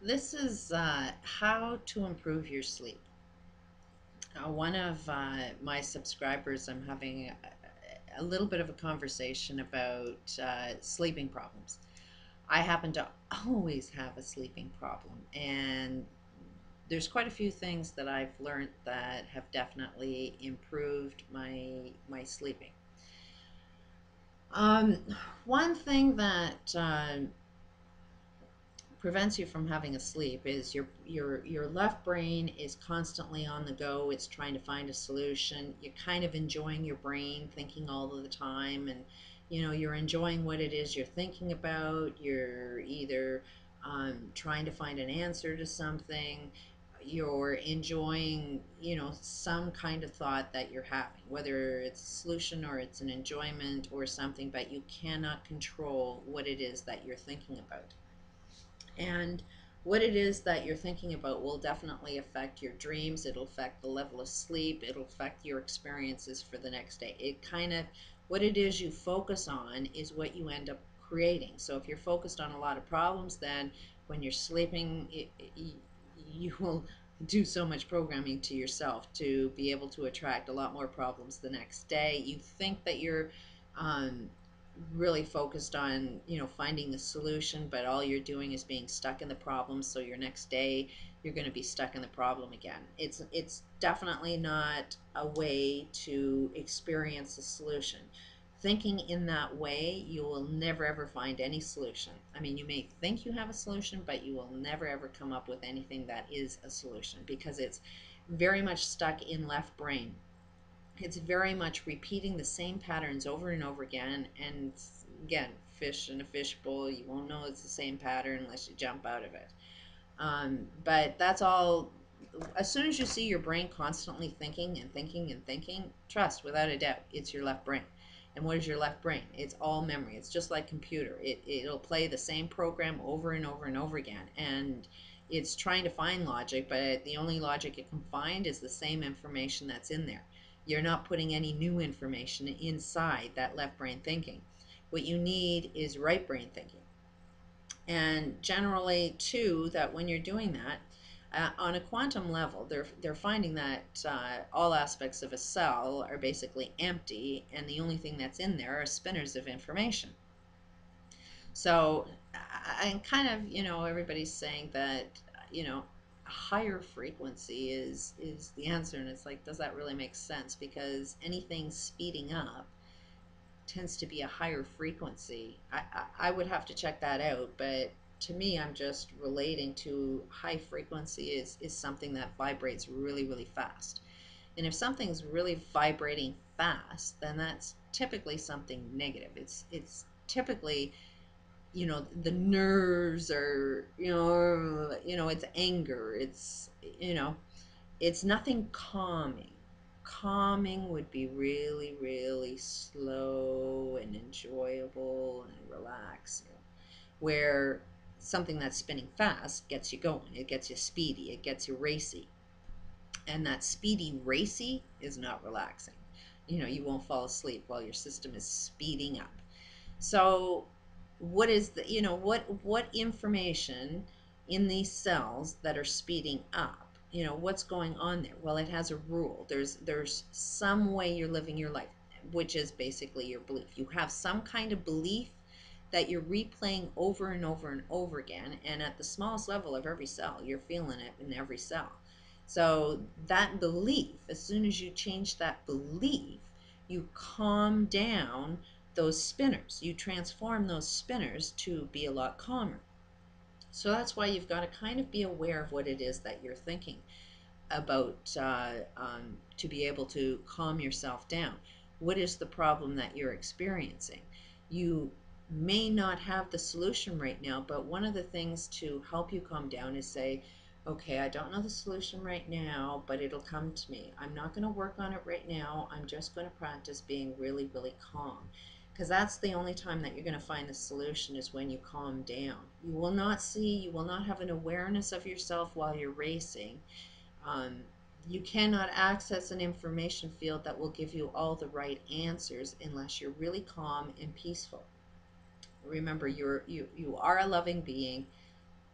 This is how to improve your sleep. One of my subscribers, I'm having a little bit of a conversation about sleeping problems. I happen to always have a sleeping problem, and there's quite a few things that I've learned that have definitely improved my sleeping. Um, One thing that prevents you from having a sleep is your left brain is constantly on the go. It's trying to find a solution. You're kind of enjoying your brain thinking all of the time, and you're enjoying what it is you're thinking about. You're either trying to find an answer to something. You're enjoying some kind of thought that you're having, whether it's a solution or it's an enjoyment or something, but you cannot control what it is that you're thinking about. And what it is that you're thinking about will definitely affect your dreams. It'll affect the level of sleep. It'll affect your experiences for the next day. It kind of, what it is you focus on is what you end up creating. So if you're focused on a lot of problems, then when you're sleeping, you will do so much programming to yourself to be able to attract a lot more problems the next day. You think that you're um, really focused on finding the solution, but all you're doing is being stuck in the problem. So your next day you're going to be stuck in the problem again. It's definitely not a way to experience a solution. Thinking in that way, you will never ever find any solution. I mean, you may think you have a solution, but you will never ever come up with anything that is a solution, because it's very much stuck in left brain. It's very much repeating the same patterns over and over again. And again, fish in a fishbowl, you won't know it's the same pattern unless you jump out of it. But that's all. As soon as you see your brain constantly thinking and thinking and thinking, trust without a doubt, it's your left brain. And what is your left brain? It's all memory. It's just like computer. It'll play the same program over and over and over again. And it's trying to find logic, but the only logic it can find is the same information that's in there. You're not putting any new information inside that left brain thinking. What you need is right brain thinking. And generally, too, that when you're doing that, on a quantum level, they're finding that all aspects of a cell are basically empty, and the only thing that's in there are spinners of information. So, and kind of, everybody's saying that, higher frequency is the answer, and it's like, does that really make sense? Because anything speeding up tends to be a higher frequency. I would have to check that out, but to me, I'm just relating to high frequency is something that vibrates really, really fast. And if something's really vibrating fast, then that's typically something negative. It's typically, the nerves are, it's anger. It's nothing calming. Calming would be really, really slow and enjoyable and relaxing, where something that's spinning fast gets you going. It gets you speedy. It gets you racy. And that speedy, racy is not relaxing. You won't fall asleep while your system is speeding up. So what is what information in these cells that are speeding up, what's going on there? Well, it has a rule. There's some way you're living your life, which is basically your belief. You have some kind of belief that you're replaying over and over and over again, and at the smallest level of every cell you're feeling it in every cell. So that belief, as soon as you change that belief, you calm down those spinners. You transform those spinners to be a lot calmer. So that's why you've got to kind of be aware of what it is that you're thinking about, to be able to calm yourself down. What is the problem that you're experiencing? You may not have the solution right now, but one of the things to help you calm down is say, okay, I don't know the solution right now, but it'll come to me. I'm not going to work on it right now. I'm just going to practice being really, really calm. Because that's the only time that you're going to find the solution, is when you calm down. You will not have an awareness of yourself while you're racing. Um, you cannot access an information field that will give you all the right answers unless you're really calm and peaceful. Remember, you are a loving being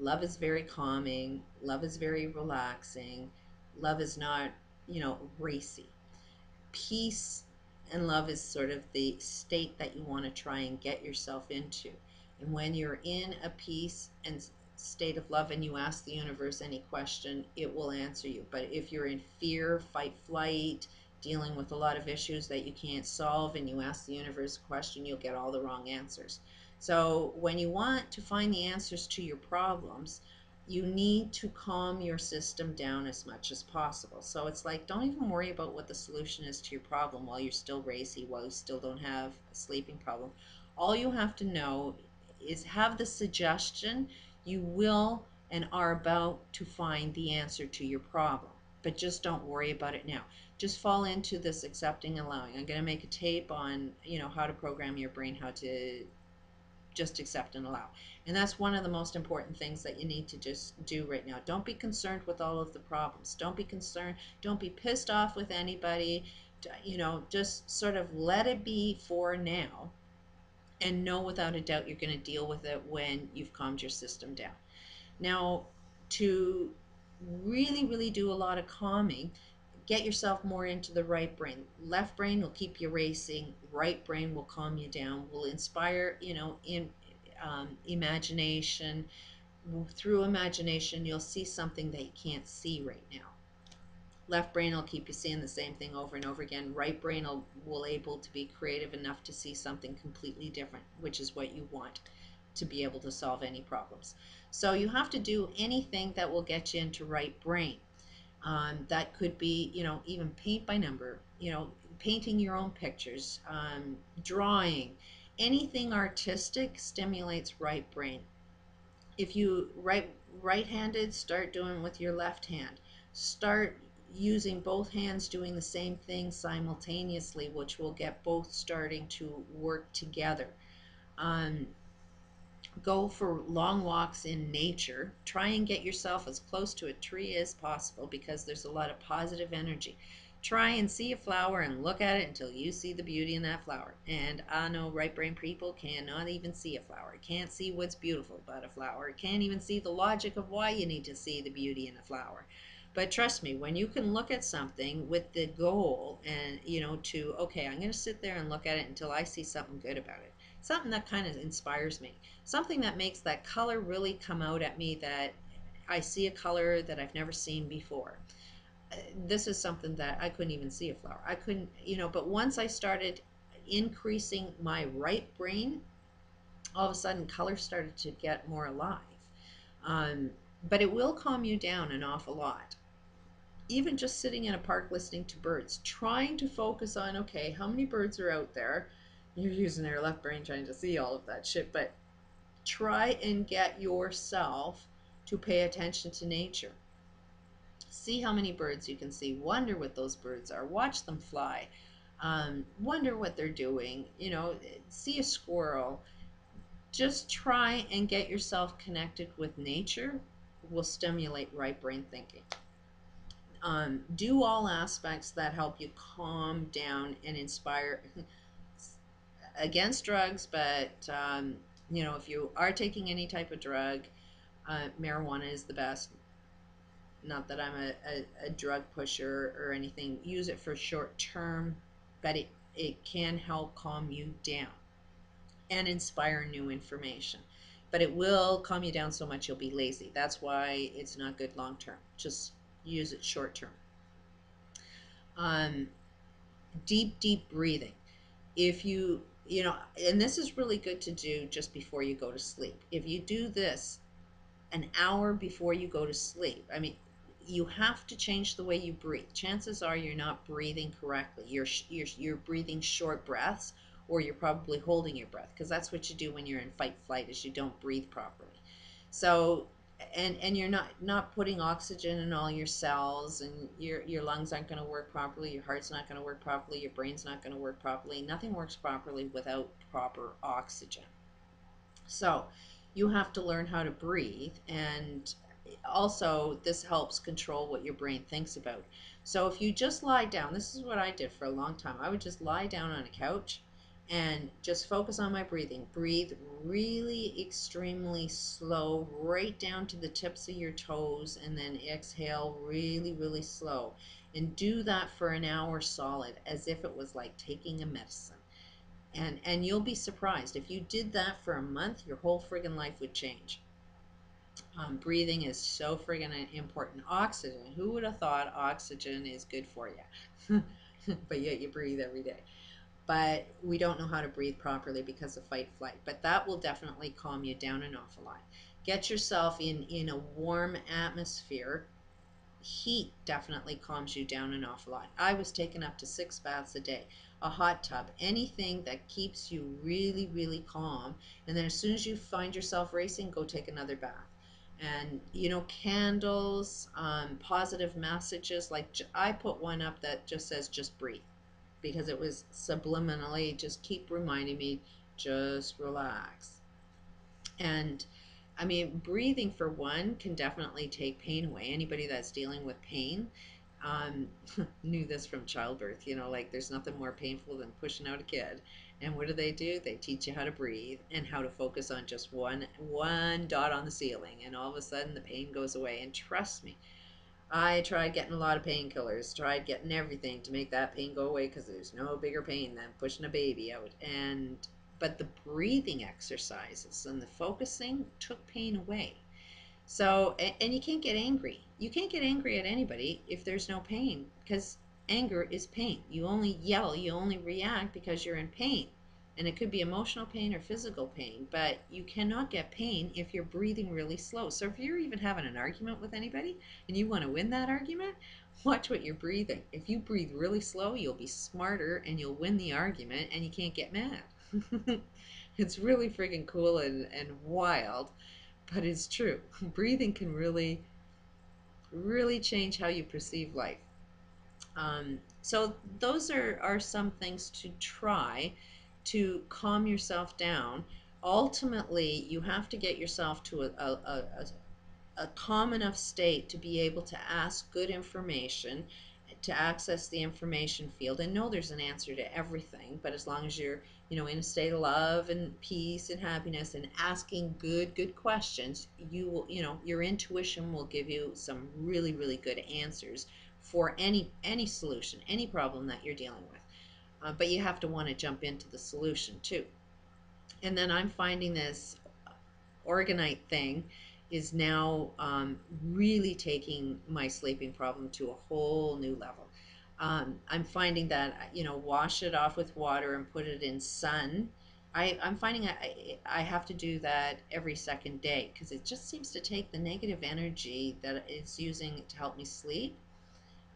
Love is very calming. Love is very relaxing. Love is not, racy. Peace and love is sort of the state that you want to try and get yourself into. And when you're in a peace and state of love and you ask the universe any question, it will answer you. But if you're in fear, fight, flight, dealing with a lot of issues that you can't solve, and you ask the universe a question, you'll get all the wrong answers. So when you want to find the answers to your problems, you need to calm your system down as much as possible. So it's like, don't even worry about what the solution is to your problem while you're still racy, while you still don't have a sleeping problem. All you have to know is have the suggestion you will and are about to find the answer to your problem. But just don't worry about it now. Just fall into this accepting and allowing. I'm going to make a tape on, how to program your brain, how to just accept and allow. And that's one of the most important things that you need to just do right now. Don't be concerned with all of the problems. Don't be concerned. Don't be pissed off with anybody. Just sort of let it be for now, and know without a doubt you're going to deal with it when you've calmed your system down. Now, to really, really do a lot of calming, get yourself more into the right brain. Left brain will keep you racing. Right brain will calm you down, will inspire, in imagination. Through imagination, you'll see something that you can't see right now. Left brain will keep you seeing the same thing over and over again. Right brain will able to be creative enough to see something completely different, which is what you want to be able to solve any problems. So you have to do anything that will get you into right brain. That could be, even paint by number, painting your own pictures, drawing. Anything artistic stimulates right brain. If you right-handed, start doing with your left hand. Start using both hands doing the same thing simultaneously, which will get both starting to work together. Go for long walks in nature. Try and get yourself as close to a tree as possible, because there's a lot of positive energy. Try and see a flower and look at it until you see the beauty in that flower. And I know right brain people cannot even see a flower. Can't see what's beautiful about a flower. Can't even see the logic of why you need to see the beauty in a flower. But trust me, when you can look at something with the goal and, okay, I'm going to sit there and look at it until I see something good about it. Something that kind of inspires me. Something that makes that color really come out at me, that I see a color that I've never seen before. This is something that I couldn't even see a flower. I couldn't, but once I started increasing my right brain, all of a sudden color started to get more alive. But it will calm you down an awful lot. Even just sitting in a park listening to birds, trying to focus on, okay, how many birds are out there? You're using your left brain trying to see all of that shit, but try and get yourself to pay attention to nature. See how many birds you can see. Wonder what those birds are. Watch them fly. Wonder what they're doing. See a squirrel. Just try and get yourself connected with nature. Will stimulate right brain thinking. Do all aspects that help you calm down and inspire. Against drugs, but if you are taking any type of drug, marijuana is the best. Not that I'm a drug pusher or anything. Use it for short term, but it can help calm you down and inspire new information. But it will calm you down so much you'll be lazy. That's why it's not good long term. Just use it short term. Deep breathing. If you, and this is really good to do just before you go to sleep. If you do this an hour before you go to sleep, you have to change the way you breathe. Chances are you're not breathing correctly. You're breathing short breaths, or you're probably holding your breath, because that's what you do when you're in fight flight, is you don't breathe properly. So and you're not putting oxygen in all your cells, and your lungs aren't going to work properly, your heart's not going to work properly, your brain's not going to work properly. Nothing works properly without proper oxygen. So you have to learn how to breathe, and also this helps control what your brain thinks about. So if you just lie down, this is what I did for a long time. I would just lie down on a couch and just focus on my breathing. Breathe really extremely slow, right down to the tips of your toes, and then exhale really, really slow. And do that for an hour solid, as if it was like taking a medicine. And you'll be surprised. If you did that for a month, your whole friggin' life would change. Breathing is so friggin' important. Oxygen. Who would have thought oxygen is good for you? But yet you breathe every day. But we don't know how to breathe properly because of fight flight. But that will definitely calm you down an awful lot. Get yourself in a warm atmosphere. Heat definitely calms you down an awful lot. I was taking up to 6 baths a day. A hot tub, anything that keeps you really, really calm. And then as soon as you find yourself racing, go take another bath. And candles, positive messages. Like I put one up that just says just breathe, because it was subliminally just keep reminding me, just relax. And I mean, breathing for one can definitely take pain away. Anybody that's dealing with pain um, knew this from childbirth. Like there's nothing more painful than pushing out a kid. And what do? They teach you how to breathe and how to focus on just one dot on the ceiling, and all of a sudden the pain goes away. And trust me, I tried getting a lot of painkillers, tried getting everything to make that pain go away, because there's no bigger pain than pushing a baby out. But the breathing exercises and the focusing took pain away. So, and you can't get angry. You can't get angry at anybody if there's no pain, because anger is pain. You only yell, you only react because you're in pain. And it could be emotional pain or physical pain, but you cannot get pain if you're breathing really slow. So if you're even having an argument with anybody and you want to win that argument, watch what you're breathing. If you breathe really slow, you'll be smarter and you'll win the argument, and you can't get mad. It's really friggin' cool and wild, but it's true. Breathing can really, really change how you perceive life. So those are some things to try to calm yourself down. Ultimately, you have to get yourself to a calm enough state to be able to ask good information, to access the information field, and know there's an answer to everything. But as long as you're in a state of love and peace and happiness and asking good questions, you will your intuition will give you some really, really good answers for any solution, any problem that you're dealing with. But you have to want to jump into the solution too. And then I'm finding this orgonite thing is now really taking my sleeping problem to a whole new level. I'm finding that wash it off with water and put it in sun. I'm finding I have to do that every second day, because it just seems to take the negative energy that it's using to help me sleep,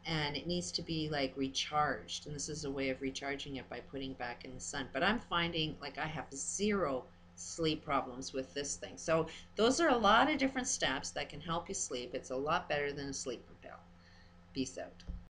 and it needs to be like recharged. And this is a way of recharging it by putting it back in the sun. But I'm finding like I have zero sleep problems with this thing. So those are a lot of different steps that can help you sleep. It's a lot better than a sleeper pill. Peace out.